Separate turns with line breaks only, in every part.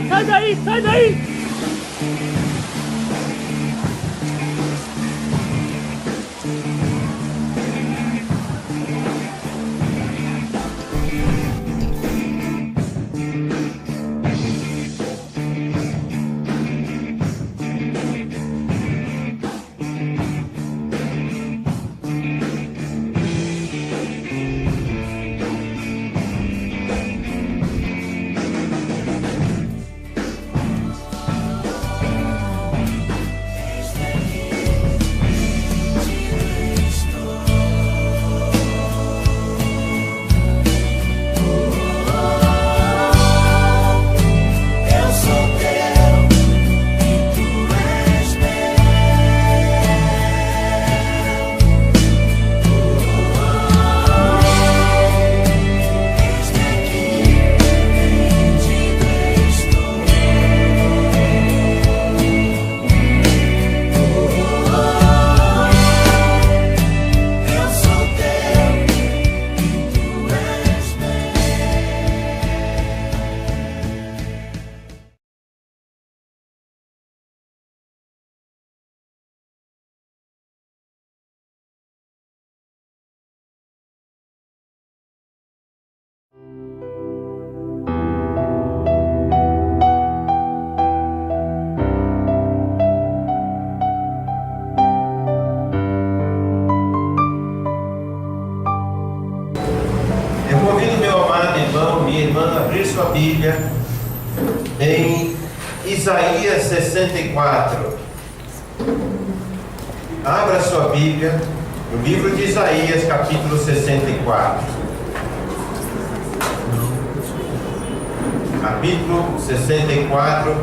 Sai daí, sai daí!
Abrir sua Bíblia em Isaías 64. Abra sua Bíblia no livro de Isaías, capítulo 64. Capítulo 64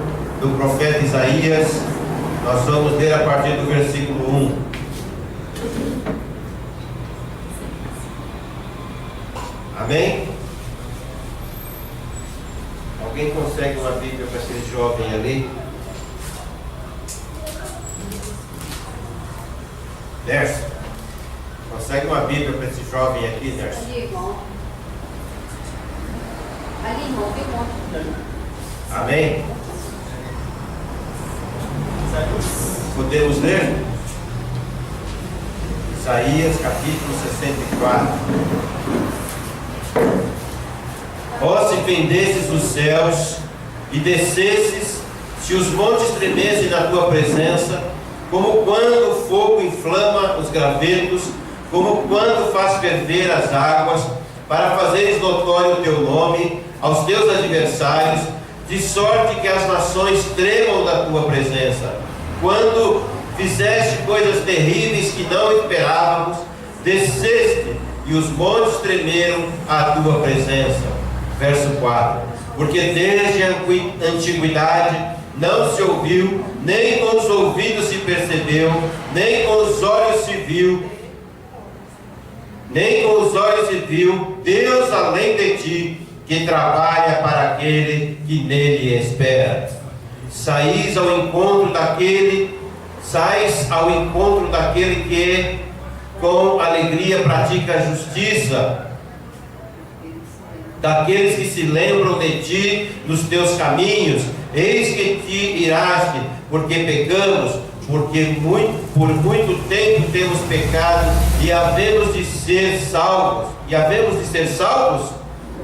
do profeta Isaías. Nós vamos ler a partir do versículo 1. Amém? Alguém consegue uma Bíblia para aquele jovem ali? Nerso, consegue uma Bíblia para esse jovem aqui, Nerso?
Ali, irmão. Ali, irmão, tem um monte.
Amém? Podemos ler? Isaías capítulo 64. Ó, se fendesses os céus e descesses, se os montes tremessem na tua presença, como quando o fogo inflama os gravetos, como quando faz ferver as águas, para fazeres notório o teu nome aos teus adversários, de sorte que as nações tremam da tua presença. Quando fizeste coisas terríveis que não esperávamos, desceste e os montes tremeram à tua presença. Verso 4: porque desde a antiguidade não se ouviu, nem com os ouvidos se percebeu, nem com os olhos se viu, Deus além de ti, que trabalha para aquele que nele espera. Sais ao encontro daquele que com alegria pratica a justiça, daqueles que se lembram de ti nos teus caminhos. Eis que te iraste, porque pecamos, porque por muito tempo temos pecado, e havemos de ser salvos,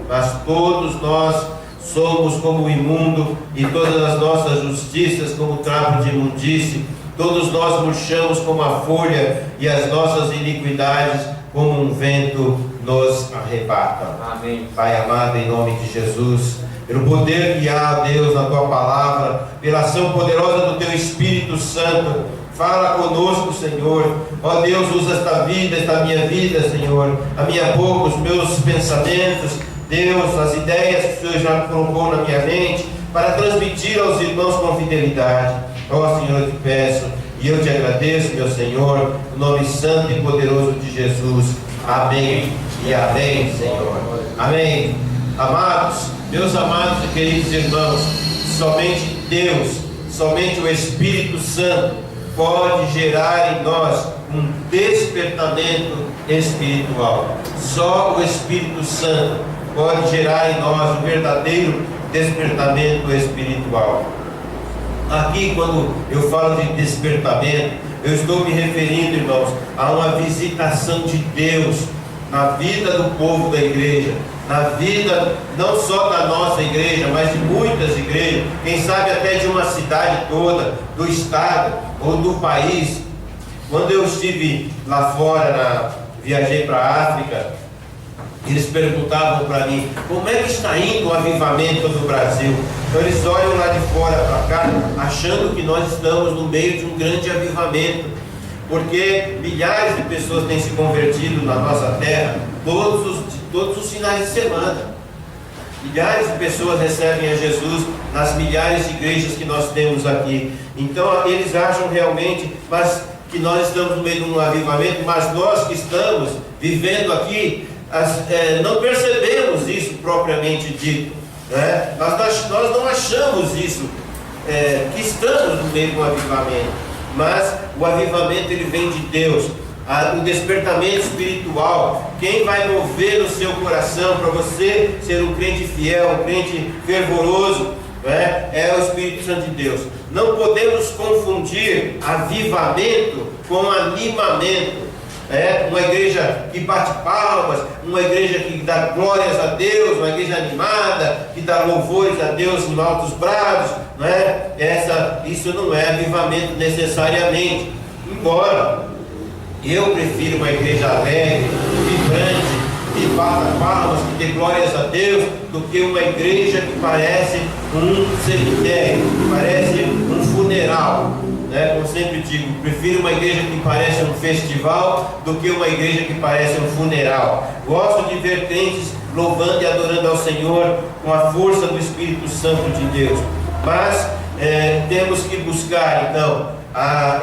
mas todos nós somos como o imundo, e todas as nossas justiças como trapo de imundície. Todos nós murchamos como a folha, e as nossas iniquidades como um vento nos arrebatam. Amém. Pai amado, em nome de Jesus, pelo poder que há, Deus, na tua palavra, pela ação poderosa do teu Espírito Santo, fala conosco, Senhor. Ó Deus, usa esta minha vida, Senhor, a minha boca, os meus pensamentos, Deus, as ideias que o Senhor já colocou na minha mente, para transmitir aos irmãos com fidelidade. Ó Senhor, eu te peço, E eu te agradeço, meu Senhor, no nome santo e poderoso de Jesus. Amém e amém, Senhor. Amém. Amados, meus amados e queridos irmãos, somente Deus, somente o Espírito Santo pode gerar em nós um despertamento espiritual. Só o Espírito Santo pode gerar em nós um verdadeiro despertamento espiritual. Aqui, quando eu falo de despertamento, eu estou me referindo, irmãos, a uma visitação de Deus na vida do povo da igreja, na vida não só da nossa igreja, mas de muitas igrejas, quem sabe até de uma cidade toda, do estado ou do país. Quando eu estive lá fora, viajei para a África, eles perguntavam para mim, como é que está indo o avivamento do Brasil? Então eles olham lá de fora para cá, achando que nós estamos no meio de um grande avivamento, porque milhares de pessoas têm se convertido na nossa terra, todos os finais de semana. Milhares de pessoas recebem a Jesus nas milhares de igrejas que nós temos aqui. Então eles acham realmente que nós estamos no meio de um avivamento, mas nós que estamos vivendo aqui, não percebemos isso propriamente dito, né? Nós não achamos isso, que estamos no meio de um avivamento, mas o avivamento ele vem de Deus. O despertamento espiritual, quem vai mover o seu coração para você ser um crente fiel, um crente fervoroso, né? É o Espírito Santo de Deus. Não podemos confundir avivamento com animamento. Uma igreja que bate palmas, uma igreja que dá glórias a Deus, uma igreja animada, que dá louvores a Deus em altos brados, não é? Isso não é avivamento necessariamente, embora eu prefiro uma igreja alegre, vibrante, que bata palmas, que dê glórias a Deus, do que uma igreja que parece um cemitério, que parece um funeral. Como sempre digo, prefiro uma igreja que parece um festival do que uma igreja que parece um funeral. Gosto de ver crentes louvando e adorando ao Senhor com a força do Espírito Santo de Deus. Mas temos que buscar então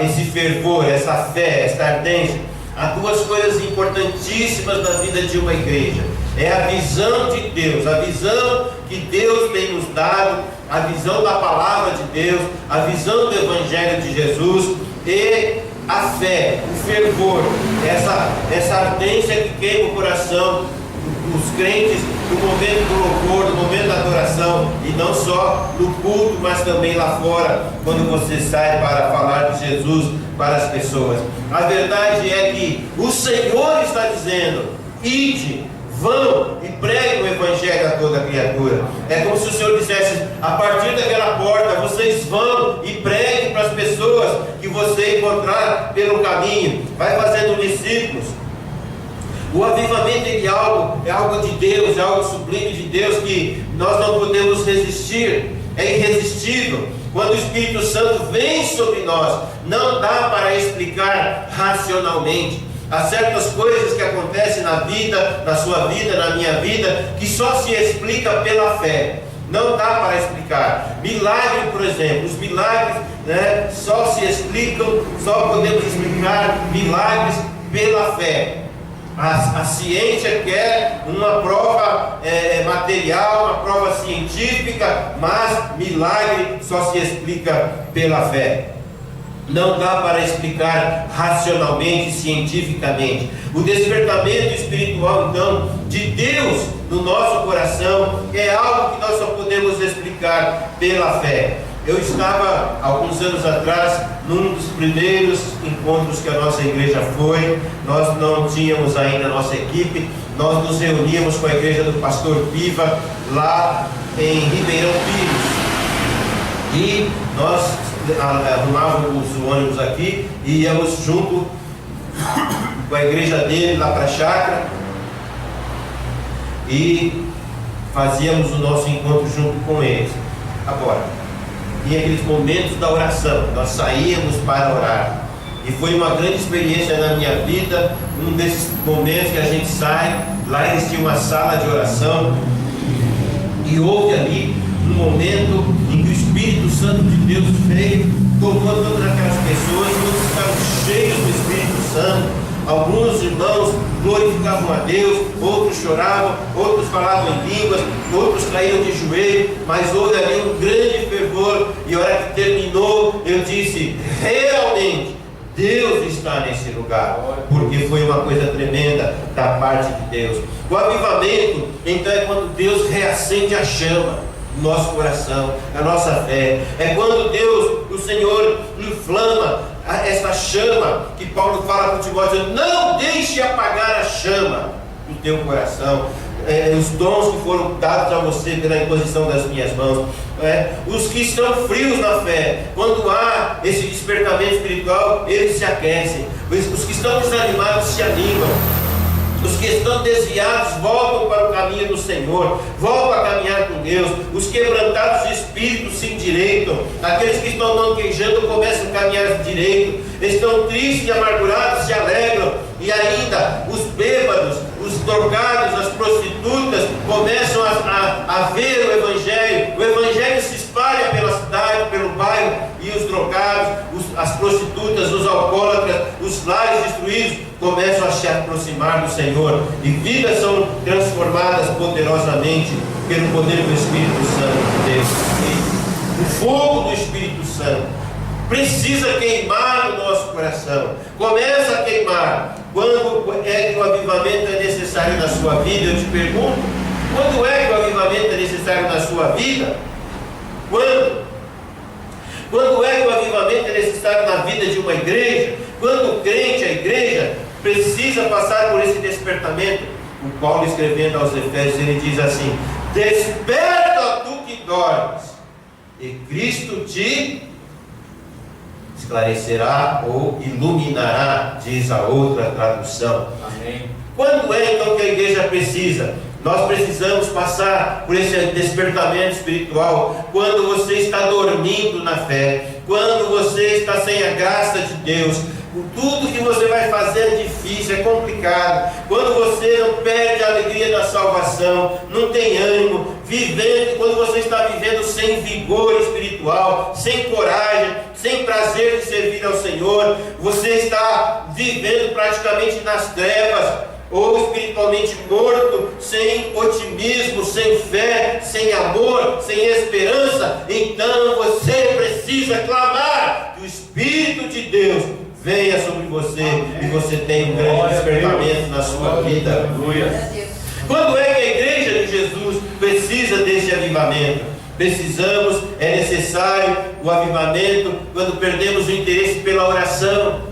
esse fervor, essa fé, essa ardência. Há duas coisas importantíssimas na vida de uma igreja: é a visão de Deus, a visão que Deus tem nos dado, a visão da palavra de Deus, a visão do Evangelho de Jesus, e a fé, o fervor, essa ardência que queima o coração dos crentes no momento do louvor, no momento da adoração, e não só no culto, mas também lá fora, quando você sai para falar de Jesus para as pessoas. A verdade é que o Senhor está dizendo: ide, vão e preguem o Evangelho a toda criatura. É como se o Senhor dissesse: a partir daquela porta, vocês vão e preguem para as pessoas que você encontrar pelo caminho. Vai fazendo discípulos. O avivamento é algo de Deus, é algo sublime de Deus, que nós não podemos resistir. É irresistível. Quando o Espírito Santo vem sobre nós, não dá para explicar racionalmente. Há certas coisas que acontecem na vida, na sua vida, na minha vida, que só se explica pela fé. Não dá para explicar. Milagre, por exemplo, os milagres, só se explicam, só podemos explicar milagres pela fé. A ciência quer uma prova material, uma prova científica, mas milagre só se explica pela fé. Não dá para explicar racionalmente, cientificamente. O despertamento espiritual, então, de Deus no nosso coração é algo que nós só podemos explicar pela fé. Eu estava, alguns anos atrás, num dos primeiros encontros que a nossa igreja foi. Nós não tínhamos ainda a nossa equipe. Nós nos reuníamos com a igreja do pastor Piva, lá em Ribeirão Pires. E nós arrumávamos o ônibus aqui e íamos junto com a igreja dele lá para a chácara e fazíamos o nosso encontro junto com eles. Agora, e aqueles momentos da oração, nós saíamos para orar, e foi uma grande experiência na minha vida. Um desses momentos que a gente sai, lá eles tinham uma sala de oração, e houve ali um momento em que o Espírito Santo de Deus veio tomou todas aquelas pessoas, todos ficaram cheios do Espírito Santo. Alguns irmãos glorificavam a Deus, outros choravam, outros falavam em línguas, outros caíram de joelho, mas houve ali um grande fervor. E a hora que terminou, eu disse: realmente Deus está nesse lugar, porque foi uma coisa tremenda da parte de Deus. O avivamento, então, é quando Deus reacende a chama no nosso coração, a nossa fé. É quando Deus, o Senhor, inflama essa chama que Paulo fala para Timóteo: não deixe apagar a chama do teu coração. Os dons que foram dados a você pela imposição das minhas mãos. Os que estão frios na fé, quando há esse despertamento espiritual, eles se aquecem. Os que estão desanimados se animam. Os que estão desviados voltam para o caminho do Senhor, voltam a caminhar com Deus. Os quebrantados de espírito se endireitam. Aqueles que estão manquejando começam a caminhar direito. Estão tristes e amargurados se alegram. E ainda os bêbados, os drogados, as prostitutas começam a ver o Evangelho. O Evangelho se espalha pela cidade, pelo bairro. E os drogados, as prostitutas, os alcoólatras, os lares destruídos começam a se aproximar do Senhor. E vidas são transformadas poderosamente pelo poder do Espírito Santo de Deus. E o fogo do Espírito Santo precisa queimar no nosso coração. Começa a queimar. Quando é que o avivamento é necessário na sua vida? Eu te pergunto. Quando é que o avivamento é necessário na sua vida? Quando é que o avivamento é necessário na vida de uma igreja? Quando o crente, a igreja, precisa passar por esse despertamento. O Paulo, escrevendo aos Efésios, ele diz assim: desperta tu que dormes, e Cristo te esclarecerá ou iluminará, diz a outra tradução. Amém. Quando é então que a igreja precisa? Nós precisamos passar por esse despertamento espiritual quando você está dormindo na fé, quando você está sem a graça de Deus. Tudo que você vai fazer é difícil, é complicado. Quando você não perde a alegria da salvação, não tem ânimo, quando você está vivendo sem vigor espiritual, sem coragem, sem prazer de servir ao Senhor, você está vivendo praticamente nas trevas, ou espiritualmente morto, sem otimismo, sem fé, sem amor, sem esperança. Então você precisa clamar que o Espírito de Deus venha sobre você. Amém. E você tem um grande despertamento na sua vida. Aleluia. Quando é que a igreja de Jesus precisa desse avivamento? Precisamos, é necessário o avivamento quando perdemos o interesse pela oração.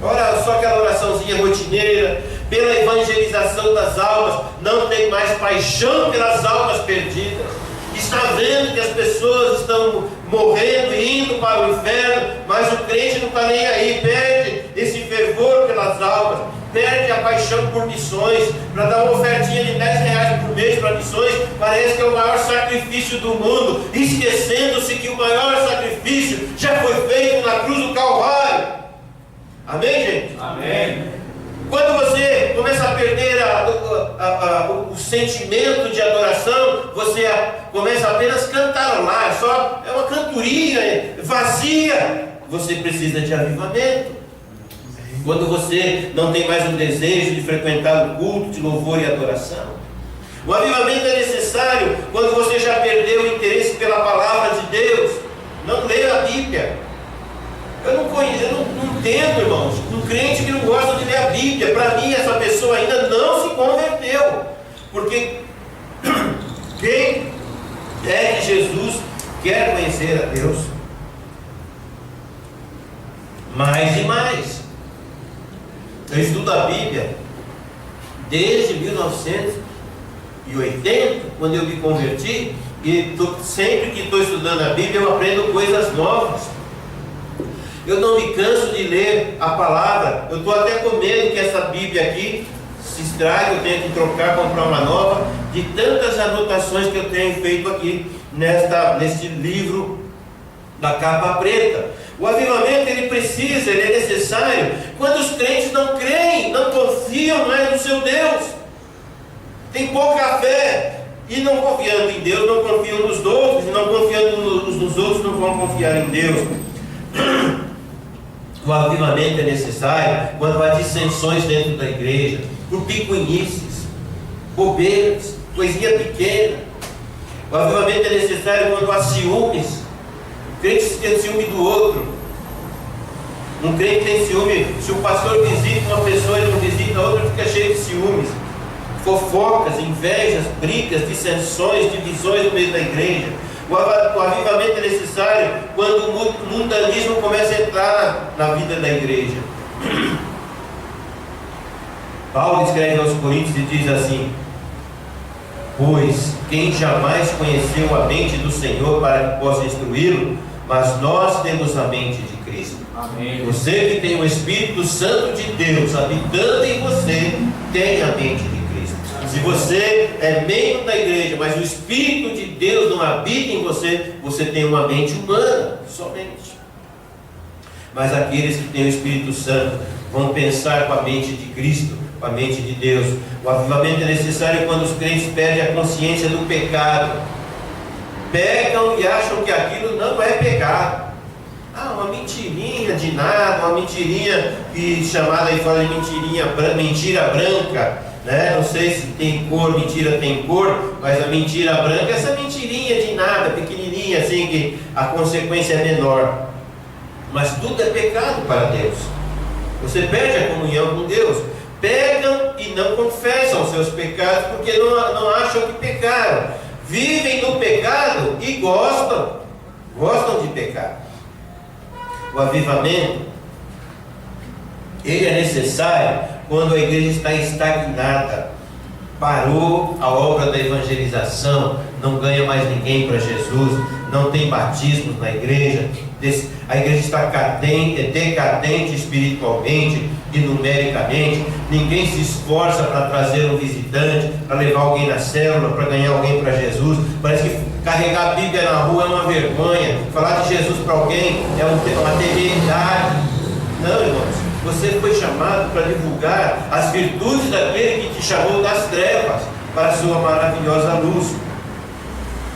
Ora, só aquela oraçãozinha rotineira, pela evangelização das almas, não tem mais paixão pelas almas perdidas. Está vendo que as pessoas estão morrendo e indo para o inferno, mas o crente não está nem aí, perde esse fervor pelas almas, perde a paixão por missões. Para dar uma ofertinha de R$10 por mês para missões, parece que é o maior sacrifício do mundo, esquecendo-se que o maior sacrifício já foi feito na cruz do Calvário. Amém, gente? Amém. Quando você começa a perder o sentimento de adoração, você começa a apenas cantarolar, é uma cantoria vazia. Você precisa de avivamento. Quando você não tem mais um desejo de frequentar o culto de louvor e adoração. O avivamento é necessário quando você já perdeu o interesse pela palavra de Deus. Não lê a Bíblia. Eu não entendo, irmãos, um crente que não gosta de ler a Bíblia. Para mim, essa pessoa ainda não se converteu. Porque quem é que Jesus quer conhecer a Deus mais e mais? Eu estudo a Bíblia desde 1980, quando eu me converti, e sempre que estou estudando a Bíblia eu aprendo coisas novas. Eu não me canso de ler a palavra. Eu estou até com medo que essa Bíblia aqui se estrague, eu tenho que trocar, comprar uma nova, de tantas anotações que eu tenho feito aqui neste livro da capa preta. O avivamento ele é necessário quando os crentes não creem, não confiam mais no seu Deus, tem pouca fé, e não confiando em Deus, não confiam nos outros, e não confiando uns nos outros, não vão confiar em Deus. O avivamento é necessário quando há dissensões dentro da igreja, por picuinices, bobeiras, coisinha pequena. O avivamento é necessário quando há ciúmes. O crente tem ciúme do outro. Um crente tem ciúme. Se o pastor visita uma pessoa e não visita a outra, fica cheio de ciúmes. Fofocas, invejas, brigas, dissensões, divisões no meio da igreja. O avivamento é necessário quando o mundanismo começa a entrar na vida da igreja. Paulo escreve aos Coríntios e diz assim: pois quem jamais conheceu a mente do Senhor para que possa instruí-lo, mas nós temos a mente de Cristo. Amém. Você que tem o Espírito Santo de Deus habitando em você, tem a mente de Cristo. Se você é membro da igreja, mas o Espírito de Deus não habita em você, você tem uma mente humana, somente. Mas aqueles que têm o Espírito Santo vão pensar com a mente de Cristo, com a mente de Deus. O avivamento é necessário quando os crentes perdem a consciência do pecado. Pecam e acham que aquilo não é pecado. Uma mentirinha de nada, uma mentirinha chamada aí fora de mentira branca. Não sei se tem cor, mentira tem cor, mas a mentira branca é essa mentirinha de nada, pequenininha, assim, que a consequência é menor. Mas tudo é pecado para Deus. Você perde a comunhão com Deus. Pecam e não confessam os seus pecados porque não acham que pecaram. Vivem no pecado e gostam de pecar. O avivamento, ele é necessário quando a igreja está estagnada, parou a obra da evangelização, não ganha mais ninguém para Jesus, não tem batismos na igreja, a igreja está decadente espiritualmente e numericamente, ninguém se esforça para trazer um visitante, para levar alguém na célula, para ganhar alguém para Jesus. Parece que carregar a Bíblia na rua é uma vergonha, falar de Jesus para alguém é uma temeridade. Não, irmãos. Você foi chamado para divulgar as virtudes daquele que te chamou das trevas para a sua maravilhosa luz.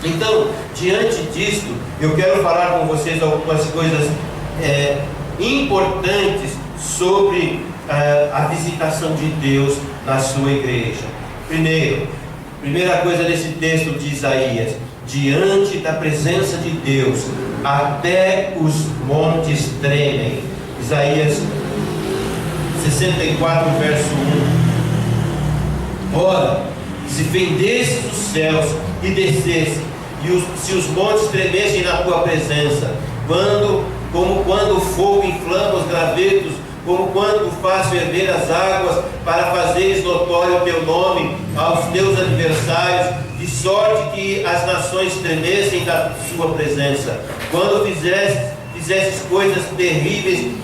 Então, diante disto, eu quero falar com vocês algumas coisas importantes sobre a visitação de Deus na sua igreja. Primeira coisa desse texto de Isaías: diante da presença de Deus, até os montes tremem. Isaías 64, verso 1. Ora, se fendesses os céus e descesse, se os montes tremessem na tua presença, como quando o fogo inflama os gravetos, como quando faz ferver as águas, para fazeres notório o teu nome aos teus adversários, de sorte que as nações tremessem da sua presença. Quando fizesses coisas terríveis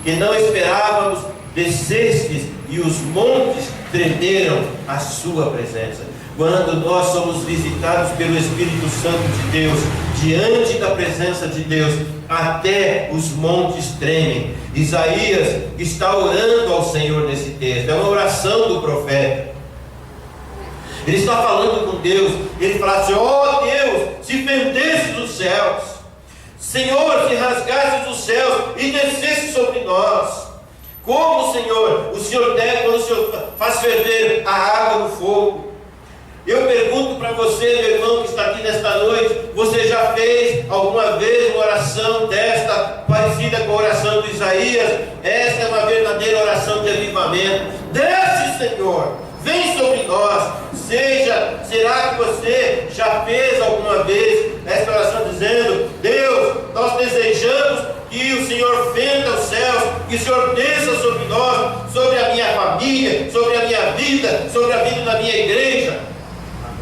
que não esperávamos, descestes e os montes tremeram à sua presença. Quando nós somos visitados pelo Espírito Santo de Deus, diante da presença de Deus, até os montes tremem. Isaías está orando ao Senhor nesse texto, é uma oração do profeta. Ele está falando com Deus, ele fala assim: ó Deus, se fendesses os céus, Senhor, se rasgasses os céus e descesse sobre nós. Como, Senhor, o Senhor deve quando o Senhor faz ferver a água no fogo? Eu pergunto para você, meu irmão que está aqui nesta noite, você já fez alguma vez uma oração desta, parecida com a oração de Isaías? Esta é uma verdadeira oração de avivamento. Desce, Senhor, vem sobre nós. Será que você já fez alguma vez esta oração dizendo: Deus, nós desejamos que o Senhor fenda os céus, que o Senhor desça sobre nós, sobre a minha família, sobre a minha vida, sobre a vida da minha igreja?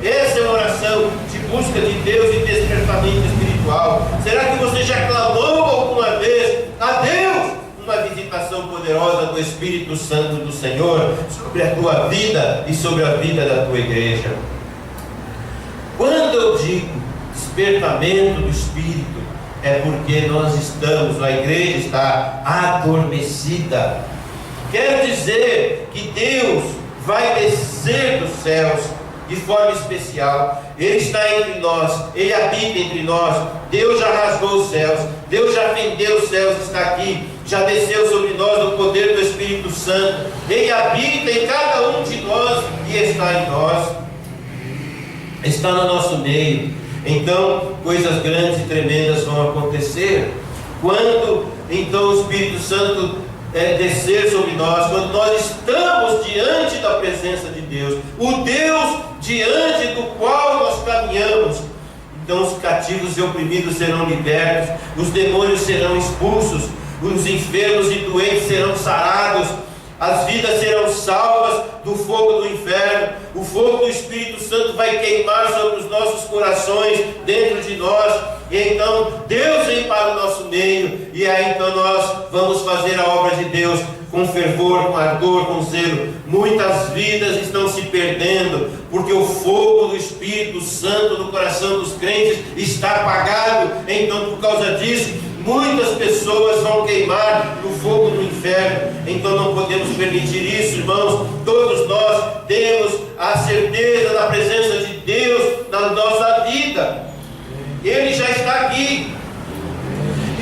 Essa é uma oração de busca de Deus e despertamento espiritual. Será que você já clamou alguma vez a Deus uma visitação poderosa do Espírito Santo do Senhor sobre a tua vida e sobre a vida da tua igreja? Quando eu digo despertamento do Espírito, é porque a igreja está adormecida. Quer dizer que Deus vai descer dos céus de forma especial. Ele está entre nós, Ele habita entre nós. Deus já rasgou os céus, Deus já fendeu os céus, está aqui. já desceu sobre nós no poder do Espírito Santo. Ele habita em cada um de nós e está em nós, está no nosso meio. Então coisas grandes e tremendas vão acontecer quando então o Espírito Santo descer sobre nós, quando nós estamos diante da presença de Deus, o Deus diante do qual nós caminhamos. Então os cativos e oprimidos serão libertos, os demônios serão expulsos, os enfermos e doentes serão sarados, as vidas serão salvas do fogo do inferno. O fogo do Espírito Santo vai queimar sobre os nossos corações, dentro de nós, e então Deus vem para o nosso meio, e aí então nós vamos fazer a obra de Deus com fervor, com ardor, com zelo. Muitas vidas estão se perdendo, porque o fogo do Espírito Santo no coração dos crentes está apagado. Então por causa disso, muitas pessoas vão queimar no fogo do inferno. Então não podemos permitir isso, irmãos. Todos nós temos a certeza da presença de Deus na nossa vida. Ele já está aqui.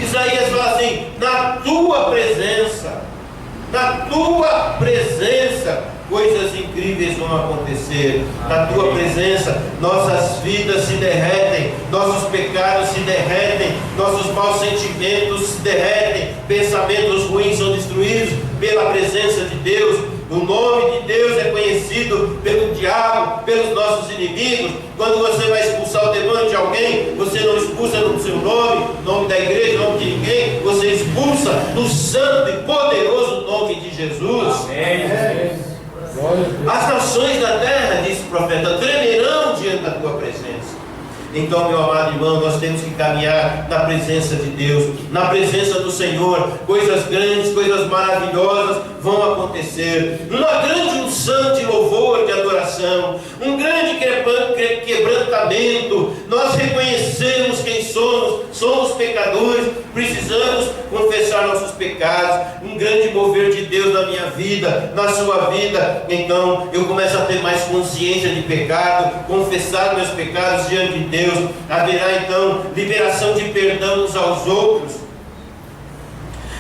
Isaías fala assim: na tua presença coisas incríveis vão acontecer. Na tua presença nossas vidas se derretem, nossos pecados se derretem, nossos maus sentimentos se derretem, pensamentos ruins são destruídos pela presença de Deus. O nome de Deus é conhecido pelo diabo, pelos nossos inimigos. Quando você vai expulsar o demônio de alguém, você não expulsa no seu nome, nome da igreja, nome de ninguém, você expulsa no santo e poderoso nome de Jesus.
Amém.
As nações da terra, disse o profeta, tremerão diante da tua presença. Então, meu amado irmão, nós temos que caminhar na presença de Deus, na presença do Senhor. Coisas grandes, coisas maravilhosas vão acontecer. Uma grande unção de louvor, de adoração, um grande quebrantamento. Nós reconhecemos quem somos pecadores, precisamos confessar nossos pecados. Um grande mover de Deus na minha vida, na sua vida. Então eu começo a ter mais consciência de pecado, confessar meus pecados diante de Deus. Haverá então liberação de perdão uns aos outros.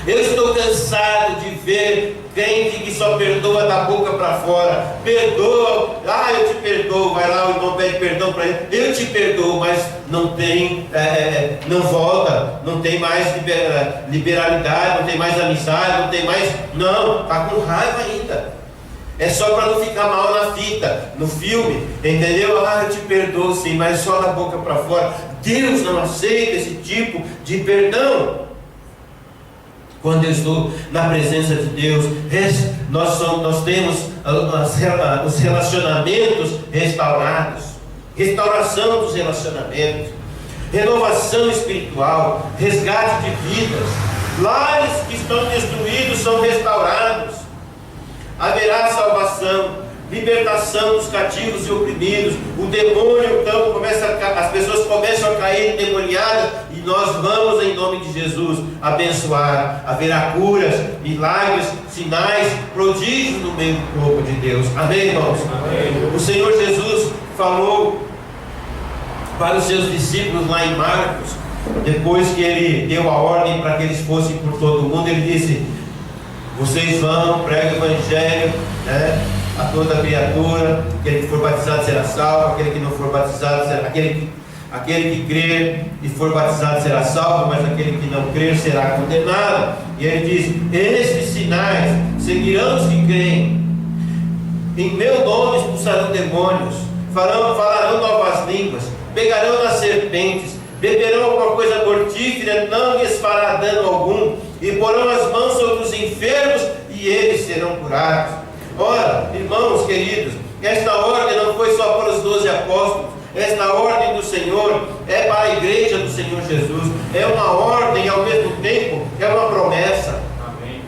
Eu estou cansado de ver crente que só perdoa da boca para fora. Perdoa, eu te perdoo. Vai lá, o irmão pede perdão para ele. Eu te perdoo, mas não tem, não volta, não tem mais liberalidade, não tem mais amizade, não tem mais. Não, está com raiva ainda. É só para não ficar mal na fita, no filme, entendeu? Eu te perdoo sim, mas só da boca para fora. Deus não aceita esse tipo de perdão. Quando eu estou na presença de Deus, nós temos os relacionamentos restaurados, restauração dos relacionamentos, renovação espiritual, resgate de vidas. Lares que estão destruídos são restaurados. Haverá salvação, libertação dos cativos e oprimidos. O demônio então as pessoas começam a cair endemoniadas, e nós vamos em nome de Jesus abençoar. Haverá curas, milagres, sinais, prodígios no meio do corpo de Deus. Amém, irmãos? Amém. O Senhor Jesus falou para os seus discípulos lá em Marcos, depois que ele deu a ordem para que eles fossem por todo o mundo. Ele disse: vocês vão, pregam o evangelho, a toda criatura. Aquele que for batizado será salvo, aquele que não for batizado será aquele que crer e for batizado será salvo, mas aquele que não crer será condenado. E ele diz: estes sinais seguirão os que creem. Em meu nome expulsarão demônios, falarão novas línguas, pegarão nas serpentes, beberão alguma coisa mortífera, não lhes fará dano algum, e porão as mãos sobre os enfermos e eles serão curados. Ora, irmãos queridos, esta ordem não foi só para os 12 apóstolos. Esta ordem do Senhor é para a igreja do Senhor Jesus. É uma ordem e ao mesmo tempo é uma promessa. Amém.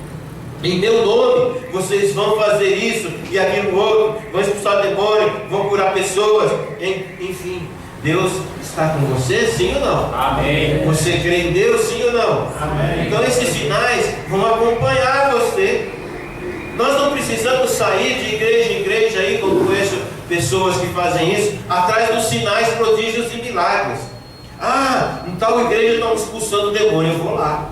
Em meu nome vocês vão fazer isso e aquilo outro, vão expulsar demônio, vão curar pessoas, enfim. Deus está com você, sim ou não? Amém. Você crê em Deus, sim ou não? Amém. Então esses sinais vão acompanhar você. Nós não precisamos sair de igreja em igreja aí, como conheço pessoas que fazem isso, atrás dos sinais, prodígios e milagres. Em tal igreja estão expulsando o demônio, eu vou lá.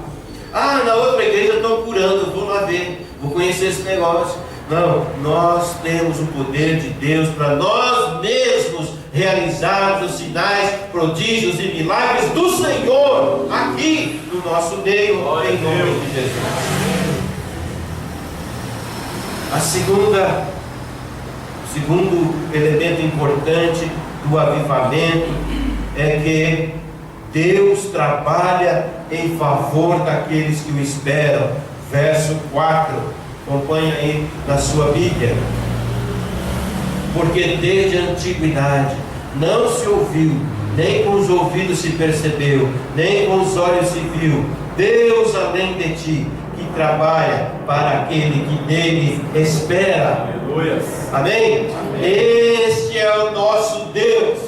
Ah, na outra igreja estão curando, eu vou lá ver, vou conhecer esse negócio. Não, nós temos o poder de Deus para nós mesmos realizarmos os sinais, prodígios e milagres do Senhor aqui no nosso meio, em nome de Jesus. O segundo elemento importante do avivamento é que Deus trabalha em favor daqueles que o esperam. Verso 4, acompanha aí na sua Bíblia. Porque desde a antiguidade não se ouviu, nem com os ouvidos se percebeu, nem com os olhos se viu, Deus além de ti, que trabalha para aquele que nele espera.
Aleluia.
Amém? Este é o nosso Deus.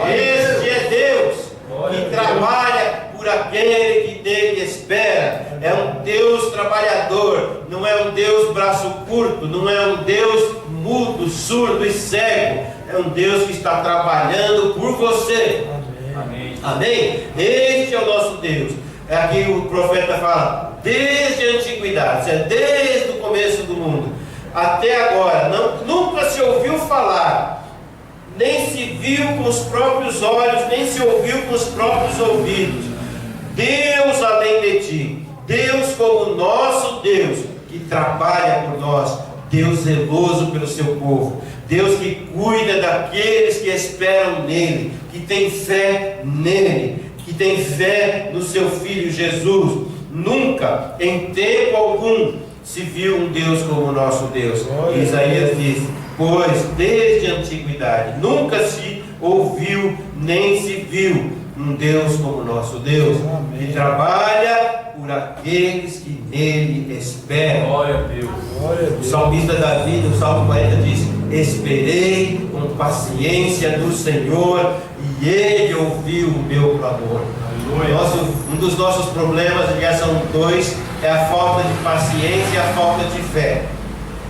Este é Deus que trabalha por aquele que nele espera. É um Deus trabalhador, não é um Deus braço curto, não é um Deus mudo, surdo e cego. É um Deus que está trabalhando por você.
Amém.
Amém? Este é o nosso Deus. Aqui o profeta fala, desde a antiguidade, desde o começo do mundo até agora, nunca se ouviu falar, nem se viu com os próprios olhos, nem se ouviu com os próprios ouvidos. Deus além de ti, Deus como nosso Deus, que trabalha por nós, Deus zeloso pelo seu povo, Deus que cuida daqueles que esperam nele, que tem fé nele, que tem fé no seu Filho Jesus. Nunca, em tempo algum, se viu um Deus como o nosso Deus. Isaías diz, pois desde a antiguidade nunca se ouviu nem se viu um Deus como o nosso Deus, que trabalha por aqueles que nele esperam.
Glória a Deus.
O salmista Davi, no Salmo 40, diz, esperei com paciência no Senhor, e Ele ouviu o meu clamor. Um dos nossos problemas, aliás, são dois, é a falta de paciência e a falta de fé.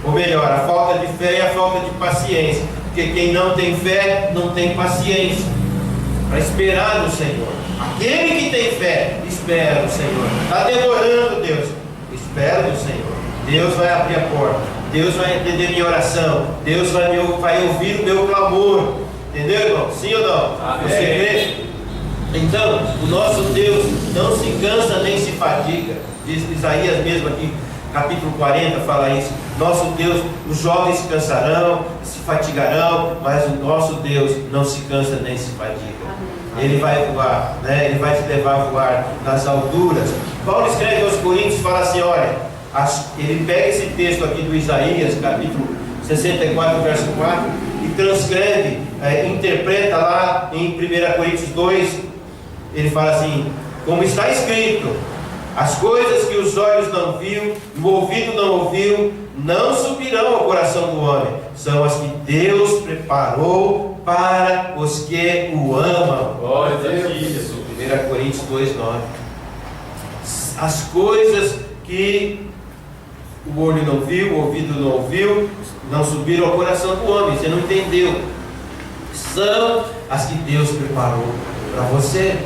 Ou melhor, a falta de fé e a falta de paciência. Porque quem não tem fé, não tem paciência para esperar no Senhor. Aquele que tem fé, espera no Senhor. Está demorando, Deus, espera no Senhor. Deus vai abrir a porta, Deus vai entender minha oração, Deus vai ouvir o meu clamor. Entendeu, irmão? Sim ou não?
Amém.
Você crê? Então, o nosso Deus não se cansa nem se fadiga. Diz Isaías mesmo aqui, capítulo 40, fala isso. Nosso Deus, os jovens se cansarão, se fatigarão, mas o nosso Deus não se cansa nem se fadiga. Ele vai voar, né? Ele vai te levar a voar nas alturas. Paulo escreve aos Coríntios e fala assim, olha, ele pega esse texto aqui do Isaías, capítulo 64, verso 4, e transcreve, interpreta lá em 1 Coríntios 2, ele fala assim, como está escrito, as coisas que os olhos não viu, e o ouvido não ouviu, não subirão ao coração do homem, são as que Deus preparou para os que o amam.
Glória a Deus.
1 Coríntios 2, 9. As coisas que o olho não viu, o ouvido não ouviu, não subiram ao coração do homem, você não entendeu, são as que Deus preparou para você.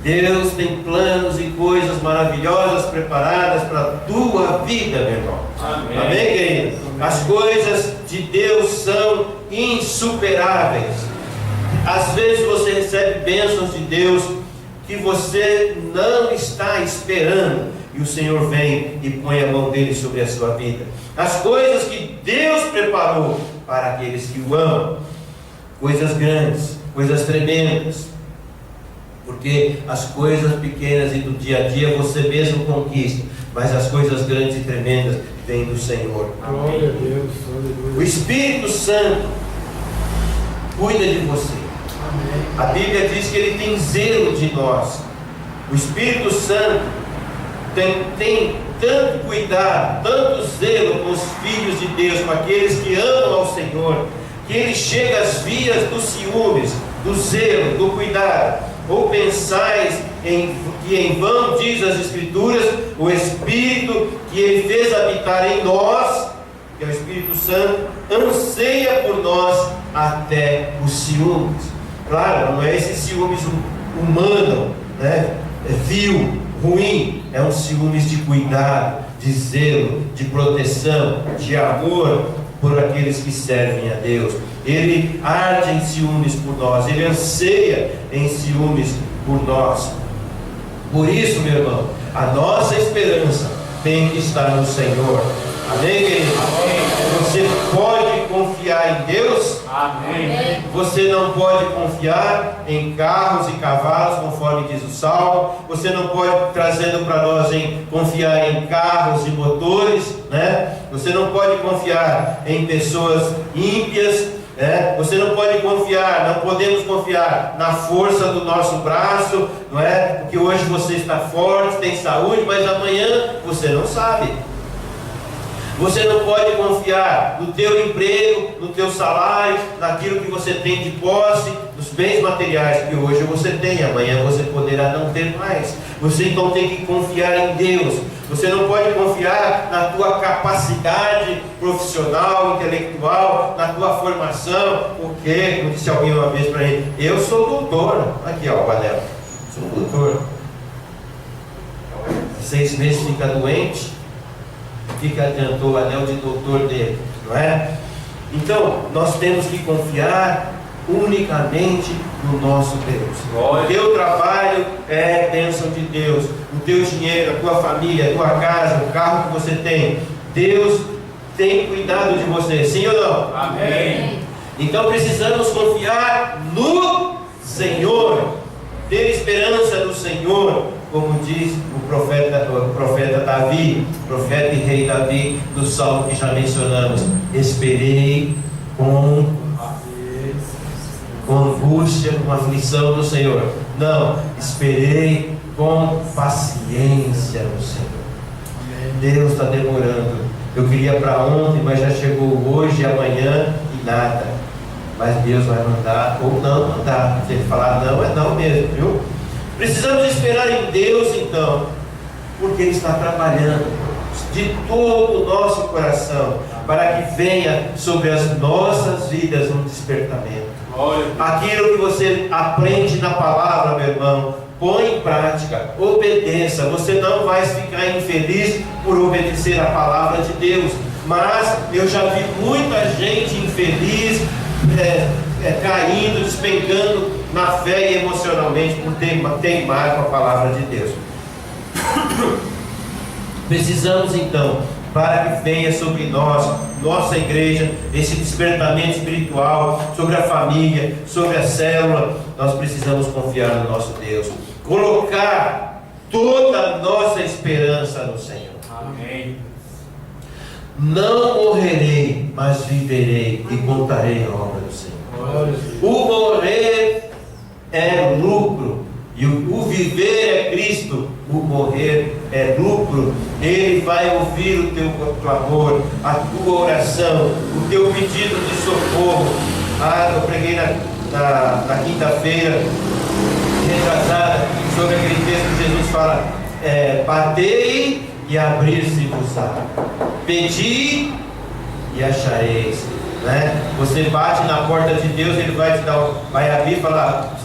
Deus tem planos e coisas maravilhosas preparadas para a tua vida, meu irmão.
Amém.
Amém, querido? As coisas de Deus são insuperáveis. Às vezes você recebe bênçãos de Deus que você não está esperando, e o Senhor vem e põe a mão dele sobre a sua vida. As coisas que Deus preparou para aqueles que o amam, coisas grandes, coisas tremendas, porque as coisas pequenas e do dia a dia você mesmo conquista, mas as coisas grandes e tremendas vêm do Senhor.
Glória a Deus.
O Espírito Santo cuida de você. A Bíblia diz que Ele tem zelo de nós. O Espírito Santo tem tanto cuidado, tanto zelo com os filhos de Deus, com aqueles que amam ao Senhor, que Ele chega às vias dos ciúmes, do zelo, do cuidado. Ou pensais que em vão, diz as Escrituras, o Espírito que Ele fez habitar em nós, que é o Espírito Santo, anseia por nós até os ciúmes. Claro, não é esse ciúmes humano, né? Vil, ruim, é um ciúmes de cuidado, de zelo, de proteção, de amor por aqueles que servem a Deus. Ele arde em ciúmes por nós, ele anseia em ciúmes por nós. Por isso, meu irmão, a nossa esperança tem que estar no Senhor. Amém, querido?
Amém.
Você pode confiar em Deus?
Amém.
Você não pode confiar em carros e cavalos, conforme diz o Salmo. Você não pode, trazendo para nós, confiar em carros e motores, né? Você não pode confiar em pessoas ímpias. Você não pode confiar, não podemos confiar na força do nosso braço, não é? Porque hoje você está forte, tem saúde, mas amanhã você não sabe. Você não pode confiar no teu emprego, no teu salário, naquilo que você tem de posse, nos bens materiais que hoje você tem, amanhã você poderá não ter mais. Você então tem que confiar em Deus. Você não pode confiar na tua capacidade profissional, intelectual, na tua formação, porque, como disse alguém uma vez para ele, eu sou doutor. Aqui ó, o anel, sou doutor. 6 meses fica doente, o que adiantou o anel de doutor dele, não é? Então, nós temos que confiar unicamente no nosso Deus. O teu trabalho é bênção de Deus. O teu dinheiro, a tua família, a tua casa, o carro que você tem, Deus tem cuidado de você, sim ou não?
Amém.
Então precisamos confiar no Senhor, ter esperança no Senhor, como diz o profeta Davi, profeta e rei Davi, do salmo que já mencionamos: esperei com angústia, com aflição no Senhor. Não, esperei com paciência no Senhor. Deus está demorando. Eu queria para ontem, mas já chegou hoje e amanhã e nada. Mas Deus vai mandar ou não mandar. Se ele falar não, é não mesmo, viu? Precisamos esperar em Deus então, porque Ele está trabalhando de todo o nosso coração, para que venha sobre as nossas vidas um despertamento. Aquilo que você aprende na palavra, meu irmão, põe em prática, obedeça. Você não vai ficar infeliz por obedecer a palavra de Deus, mas eu já vi muita gente infeliz, caindo, despencando na fé e emocionalmente por teimar com a palavra de Deus. Precisamos então, para que venha sobre nós, nossa igreja, esse despertamento espiritual, sobre a família, sobre a célula, nós precisamos confiar no nosso Deus, colocar toda a nossa esperança no Senhor.
Amém.
Não morrerei, mas viverei e contarei a obra do Senhor. O morrer é lucro, e o viver é Cristo. O morrer é lucro. Ele vai ouvir o teu clamor, a tua oração, o teu pedido de socorro. Eu preguei na quinta-feira retrasada sobre aquele texto que Jesus fala: batei e abrir-se-vos-á, pedi e achareis, né? Você bate na porta de Deus, Ele vai te dar, vai abrir e falar: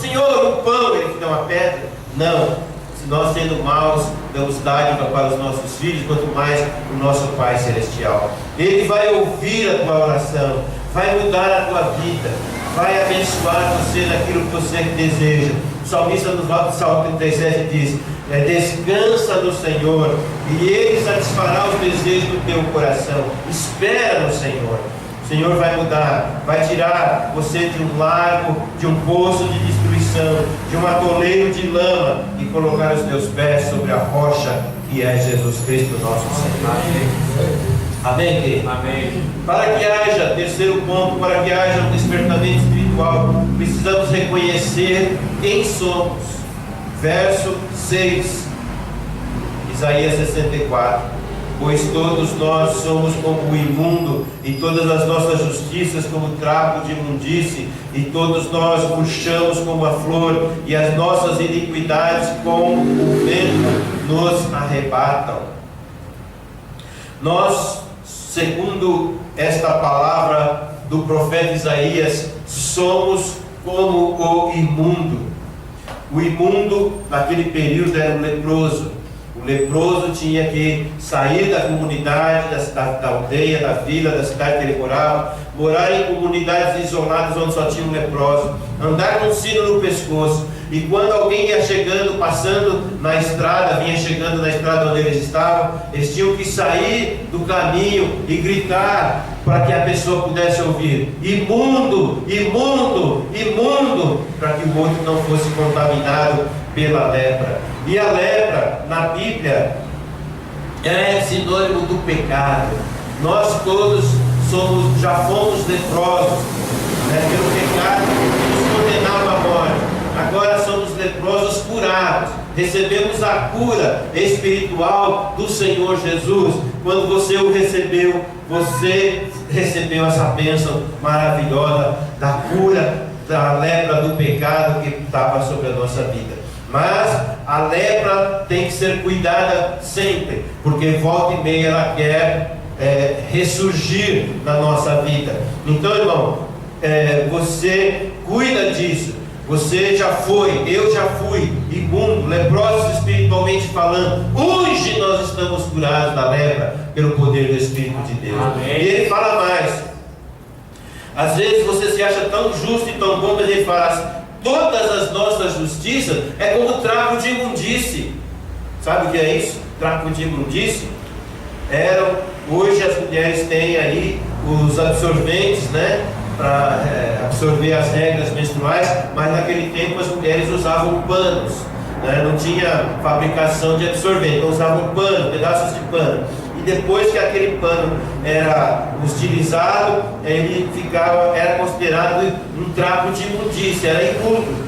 Senhor, um pão. Ele te dá uma pedra? Não. Se nós, sendo maus, damos dádiva para os nossos filhos, quanto mais o nosso Pai Celestial. Ele vai ouvir a tua oração, vai mudar a tua vida, vai abençoar você naquilo que você deseja. O salmista no Salmo 37 diz: descansa no Senhor, e Ele satisfará os desejos do teu coração. Espera no Senhor. O Senhor vai mudar, vai tirar você de um lago, de um poço de destruição, de um atoleiro de lama, e colocar os teus pés sobre a rocha que é Jesus Cristo, nosso Senhor. Amém, querido?
Amém.
Para que haja, terceiro ponto, para que haja um despertamento espiritual, precisamos reconhecer quem somos. Verso 6, Isaías 64: pois todos nós somos como o imundo, e todas as nossas justiças como trapo de imundície, e todos nós murchamos como a flor, e as nossas iniquidades como o vento nos arrebatam. Nós, segundo esta palavra do profeta Isaías, somos como o imundo. O imundo naquele período era o leproso. O leproso tinha que sair da comunidade, da aldeia, da vila, da cidade que ele morava, morar em comunidades isoladas onde só tinha um leproso, andar com um sino no pescoço. E quando alguém ia chegando, passando na estrada, vinha chegando na estrada onde eles estavam, eles tinham que sair do caminho e gritar para que a pessoa pudesse ouvir: imundo, imundo, imundo, para que o outro não fosse contaminado pela lepra. E a lepra, na Bíblia, é sinônimo do pecado. Nós todos já fomos leprosos, pelo pecado que nos condenava à morte. Agora somos leprosos curados. Recebemos a cura espiritual do Senhor Jesus. Quando você o recebeu, você recebeu essa bênção maravilhosa da cura da lepra do pecado que estava sobre a nossa vida. Mas a lepra tem que ser cuidada sempre, porque volta e meia ela quer ressurgir na nossa vida. Então, irmão, você cuida disso. Você já foi, eu já fui imundo, leprosos espiritualmente falando. Hoje nós estamos curados da lepra pelo poder do Espírito de Deus.
Amém.
E ele fala mais. Às vezes você se acha tão justo e tão bom, mas ele fala assim: todas as nossas justiças é como trapo de imundície. Sabe o que é isso? Trapo de imundície? Hoje as mulheres têm aí os absorventes, para absorver as regras menstruais, mas naquele tempo as mulheres usavam panos, não tinha fabricação de absorvente, então usavam pano, pedaços de pano. E depois que aquele pano era utilizado, ele era considerado um trapo de imundícia, era imundo.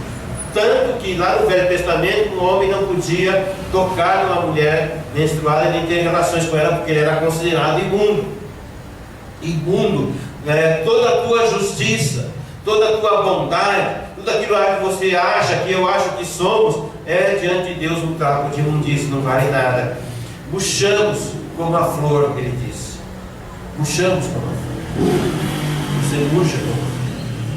Tanto que lá no Velho Testamento um homem não podia tocar numa mulher menstruada nem ter relações com ela, porque ele era considerado imundo. Imundo. Toda a tua justiça, toda a tua bondade, tudo aquilo que você acha, que eu acho que somos, é diante de Deus um trapo de imundícia, não vale nada. Murchamos como a flor, ele disse. Murchamos como a flor. Você murcha como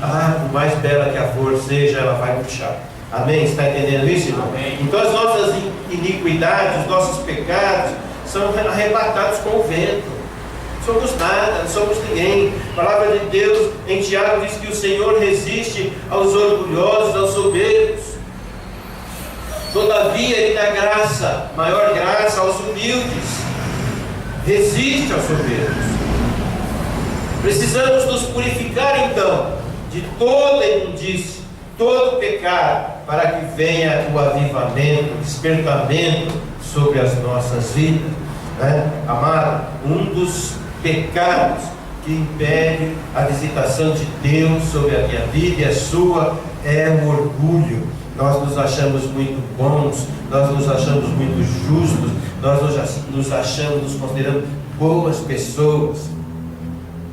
a flor. Por mais bela que a flor seja, ela vai murchar. Amém? Está entendendo isso, irmão?
Amém.
Então as nossas iniquidades, os nossos pecados são arrebatados com o vento. Somos nada, não somos ninguém. A palavra de Deus em Tiago diz que o Senhor resiste aos orgulhosos, aos soberbos. Todavia Ele dá graça, maior graça aos humildes. Resiste aos soberbos. Precisamos nos purificar então de toda imundície, todo pecado, para que venha o avivamento, o despertamento sobre as nossas vidas. Amado, um dos pecados que impede a visitação de Deus sobre a minha vida e a sua é o orgulho. Nós nos achamos muito bons, nós nos achamos muito justos, nós nos achamos, nos consideramos boas pessoas.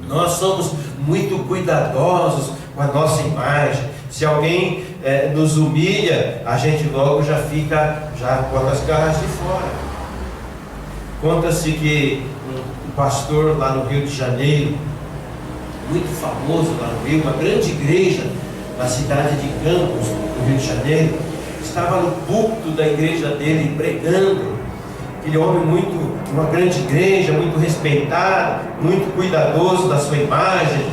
Nós somos muito cuidadosos com a nossa imagem. Se alguém nos humilha, a gente logo já bota as garras de fora. Conta-se que um pastor lá no Rio de Janeiro, muito famoso lá no Rio, uma grande igreja na cidade de Campos, no Rio de Janeiro, estava no púlpito da igreja dele pregando. Aquele homem uma grande igreja, muito respeitado, muito cuidadoso da sua imagem,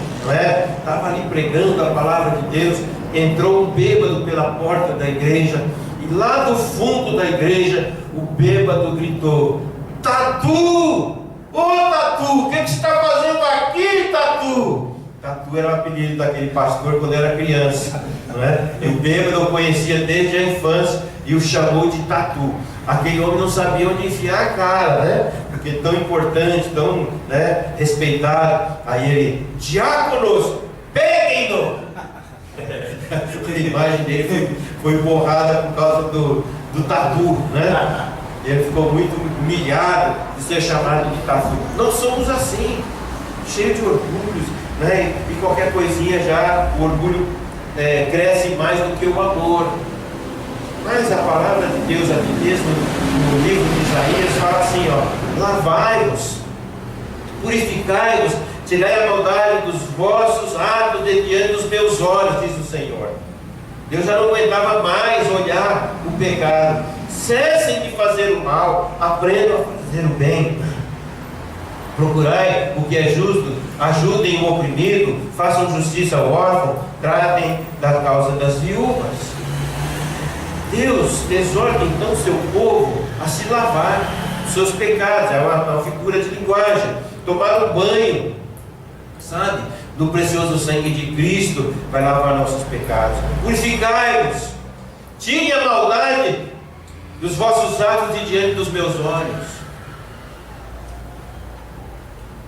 estava ali pregando a palavra de Deus. Entrou um bêbado pela porta da igreja, e lá do fundo da igreja o bêbado gritou: Tatu! Ô Tatu, o que você está fazendo aqui, Tatu? Tatu era o apelido daquele pastor quando era criança, E o bêbado eu conhecia desde a infância e o chamou de Tatu. Aquele homem não sabia onde enfiar a cara, Porque tão importante, tão respeitado. Aí ele: diáconos, peguem-no! A imagem dele foi borrada por causa do Tatu, Ele ficou muito humilhado de ser chamado de Tatu. Nós somos assim, cheios de orgulhos, E qualquer coisinha já o orgulho cresce mais do que o amor. Mas a palavra de Deus aqui mesmo no livro de Isaías fala assim: lavai-vos, purificai-vos, tirai a maldade dos vossos atos de diante dos meus olhos, diz o Senhor. Deus já não aguentava mais olhar o pecado. Cessem de fazer o mal, aprendam a fazer o bem. Procurai o que é justo, ajudem o oprimido, façam justiça ao órfão, tratem da causa das viúvas. Deus exorta então o seu povo a se lavar dos seus pecados. É uma figura de linguagem. Tomar um banho, sabe, no precioso sangue de Cristo vai lavar nossos pecados. Purificai-vos, tirem a maldade dos vossos atos de diante dos meus olhos.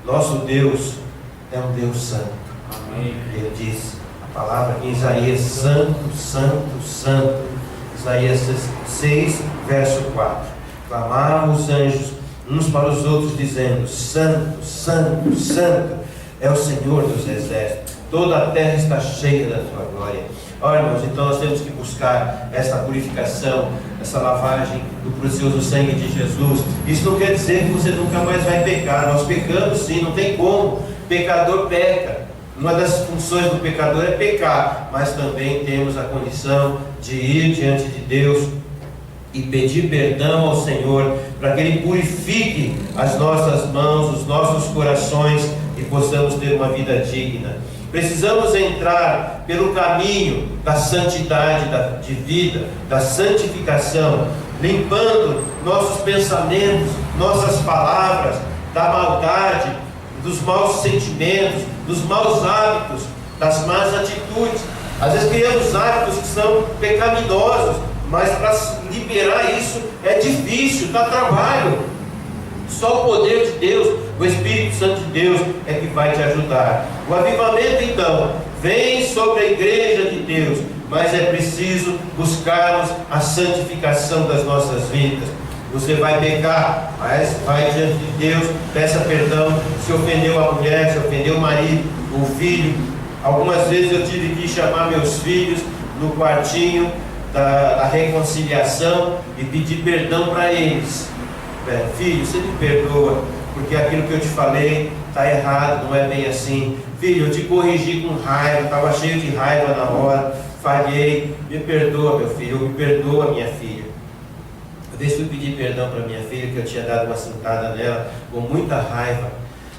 Nosso Deus é um Deus santo.
Amém.
Ele diz a palavra aqui em Isaías: santo, santo, santo. Isaías 6, verso 4. Clamavam os anjos uns para os outros, dizendo: santo, santo, santo é o Senhor dos exércitos, toda a terra está cheia da tua glória. Olha, irmãos, então nós temos que buscar essa purificação, essa lavagem do precioso sangue de Jesus. Isso não quer dizer que você nunca mais vai pecar. Nós pecamos sim, não tem como. Pecador peca. Uma das funções do pecador é pecar, mas também temos a condição de ir diante de Deus e pedir perdão ao Senhor, para que Ele purifique as nossas mãos, os nossos corações, e possamos ter uma vida digna. Precisamos entrar pelo caminho da santidade de vida, da santificação, limpando nossos pensamentos, nossas palavras, da maldade, dos maus sentimentos, dos maus hábitos, das más atitudes. Às vezes criamos hábitos que são pecaminosos, mas para liberar isso é difícil, dá trabalho. Só o poder de Deus, o Espírito Santo de Deus é que vai te ajudar. O avivamento então vem sobre a igreja de Deus, mas é preciso buscarmos a santificação das nossas vidas. Você vai pecar, mas vai diante de Deus, peça perdão. Se ofendeu a mulher, se ofendeu o marido, o filho. Algumas vezes eu tive que chamar meus filhos no quartinho da reconciliação e pedir perdão para eles. Filho, você me perdoa, porque aquilo que eu te falei está errado, não é bem assim. Filho, eu te corrigi com raiva, estava cheio de raiva na hora, falhei, me perdoa, meu filho, me perdoa, minha filha. Uma vez fui pedir perdão para minha filha, que eu tinha dado uma cintada nela com muita raiva,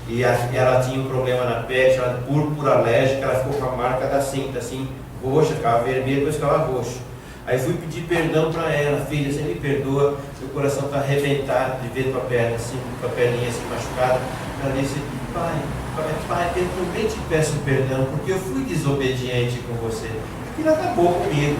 e ela tinha um problema na pele, chamado púrpura alérgica. Ela ficou com a marca da cinta assim, roxa, ficava vermelha, depois ficava roxo. Aí fui pedir perdão para ela: filha, você me perdoa, meu coração está arrebentado de ver tua perna assim, tua perninha assim machucada. Ela disse: pai, eu também te peço perdão, porque eu fui desobediente com você. Aquilo acabou comigo,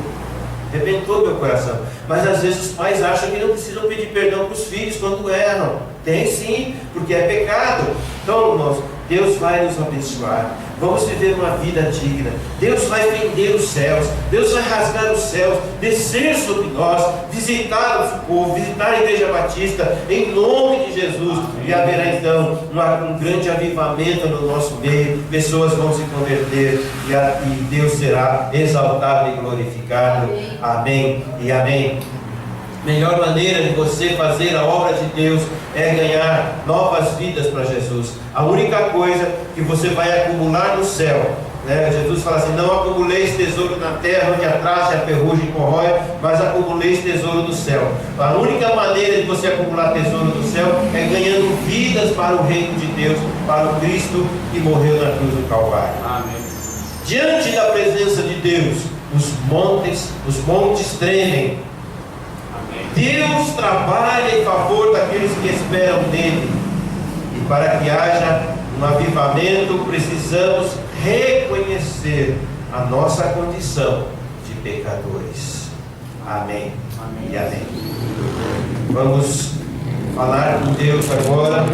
arrebentou meu coração. Mas às vezes os pais acham que não precisam pedir perdão para os filhos quando erram. Tem sim, porque é pecado. Então, irmãos, Deus vai nos abençoar. Vamos viver uma vida digna. Deus vai fender os céus, Deus vai rasgar os céus, descer sobre nós, visitar o nosso povo, visitar a Igreja Batista, em nome de Jesus. E haverá então um grande avivamento no nosso meio. Pessoas vão se converter e Deus será exaltado e glorificado. Amém e amém. Melhor maneira de você fazer a obra de Deus é ganhar novas vidas para Jesus. A única coisa que você vai acumular no céu, né? Jesus fala assim: não acumuleis tesouro na terra, onde a traça e a ferrugem corrói, mas acumuleis tesouro do céu. A única maneira de você acumular tesouro do céu é ganhando vidas para o reino de Deus, para o Cristo que morreu na cruz do Calvário.
Amém.
Diante da presença de Deus, os montes tremem. Deus trabalha em favor daqueles que esperam nele. E para que haja um avivamento, precisamos reconhecer a nossa condição de pecadores. Amém. Amém. E amém. Vamos falar com Deus agora.